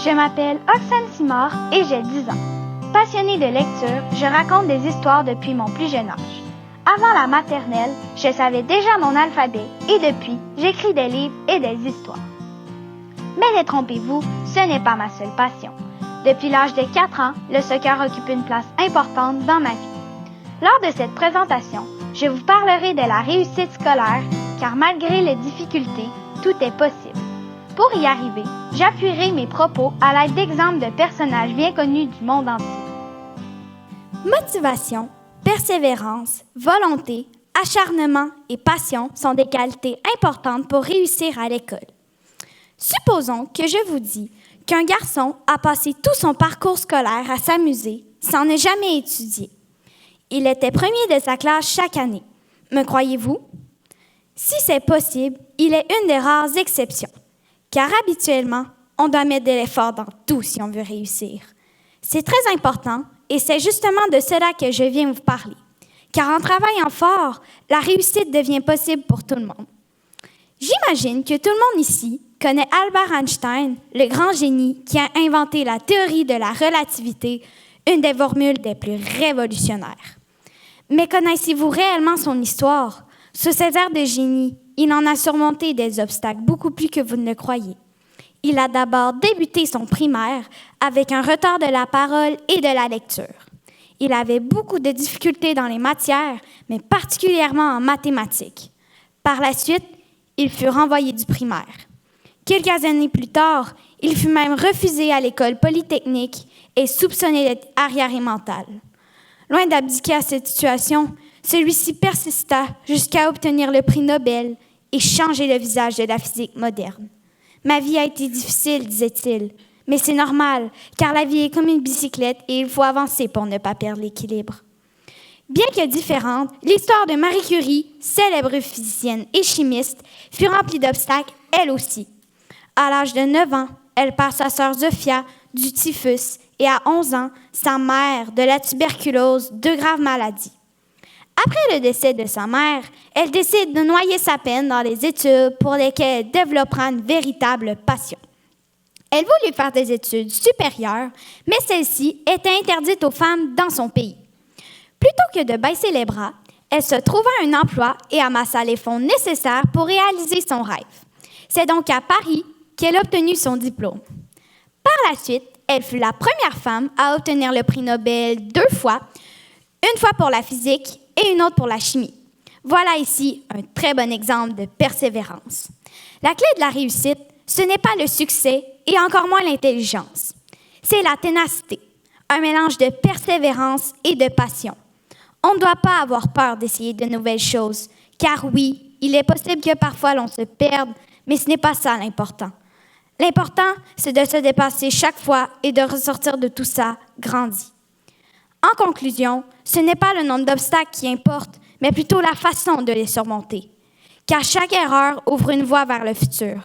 Je m'appelle Oxane Simard et j'ai 10 ans. Passionnée de lecture, je raconte des histoires depuis mon plus jeune âge. Avant la maternelle, je savais déjà mon alphabet et depuis, j'écris des livres et des histoires. Mais détrompez-vous, ce n'est pas ma seule passion. Depuis l'âge de 4 ans, le soccer occupe une place importante dans ma vie. Lors de cette présentation, je vous parlerai de la réussite scolaire, car malgré les difficultés, tout est possible. Pour y arriver, j'appuierai mes propos à l'aide d'exemples de personnages bien connus du monde entier. Motivation, persévérance, volonté, acharnement et passion sont des qualités importantes pour réussir à l'école. Supposons que je vous dis qu'un garçon a passé tout son parcours scolaire à s'amuser sans ne jamais étudier. Il était premier de sa classe chaque année. Me croyez-vous? Si c'est possible, il est une des rares exceptions, car habituellement, on doit mettre de l'effort dans tout si on veut réussir. C'est très important et c'est justement de cela que je viens vous parler, car en travaillant fort, la réussite devient possible pour tout le monde. J'imagine que tout le monde ici connaît Albert Einstein, le grand génie qui a inventé la théorie de la relativité, une des formules des plus révolutionnaires. Mais connaissez-vous réellement son histoire? Sous ses airs de génie, il en a surmonté des obstacles beaucoup plus que vous ne le croyez. Il a d'abord débuté son primaire avec un retard de la parole et de la lecture. Il avait beaucoup de difficultés dans les matières, mais particulièrement en mathématiques. Par la suite, il fut renvoyé du primaire. Quelques années plus tard, il fut même refusé à l'école polytechnique et soupçonné d'être arriéré mental. Loin d'abdiquer à cette situation, celui-ci persista jusqu'à obtenir le prix Nobel et changer le visage de la physique moderne. « Ma vie a été difficile, disait-il, mais c'est normal, car la vie est comme une bicyclette et il faut avancer pour ne pas perdre l'équilibre. » Bien que différente, l'histoire de Marie Curie, célèbre physicienne et chimiste, fut remplie d'obstacles, elle aussi. À l'âge de 9 ans, elle perd sa sœur Zofia du typhus et à 11 ans, sa mère de la tuberculose, deux graves maladies. Après le décès de sa mère, elle décide de noyer sa peine dans les études pour lesquelles elle développera une véritable passion. Elle voulut faire des études supérieures, mais celles-ci étaient interdites aux femmes dans son pays. Plutôt que de baisser les bras, elle se trouva un emploi et amassa les fonds nécessaires pour réaliser son rêve. C'est donc à Paris qu'elle obtenu son diplôme. Par la suite, elle fut la première femme à obtenir le prix Nobel 2 fois, une fois pour la physique et une autre pour la chimie. Voilà ici un très bon exemple de persévérance. La clé de la réussite, ce n'est pas le succès et encore moins l'intelligence. C'est la ténacité, un mélange de persévérance et de passion. On ne doit pas avoir peur d'essayer de nouvelles choses, car oui, il est possible que parfois l'on se perde, mais ce n'est pas ça l'important. L'important, c'est de se dépasser chaque fois et de ressortir de tout ça grandi. En conclusion, ce n'est pas le nombre d'obstacles qui importe, mais plutôt la façon de les surmonter. Car chaque erreur ouvre une voie vers le futur.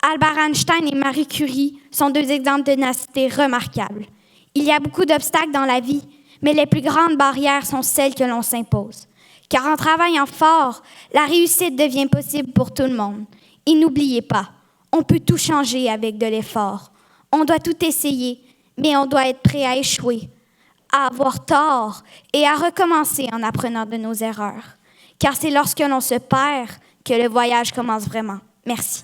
Albert Einstein et Marie Curie sont deux exemples de ténacité remarquables. Il y a beaucoup d'obstacles dans la vie, mais les plus grandes barrières sont celles que l'on s'impose. Car en travaillant fort, la réussite devient possible pour tout le monde. Et n'oubliez pas, on peut tout changer avec de l'effort. On doit tout essayer, mais on doit être prêt à échouer, à avoir tort et à recommencer en apprenant de nos erreurs. Car c'est lorsque l'on se perd que le voyage commence vraiment. Merci.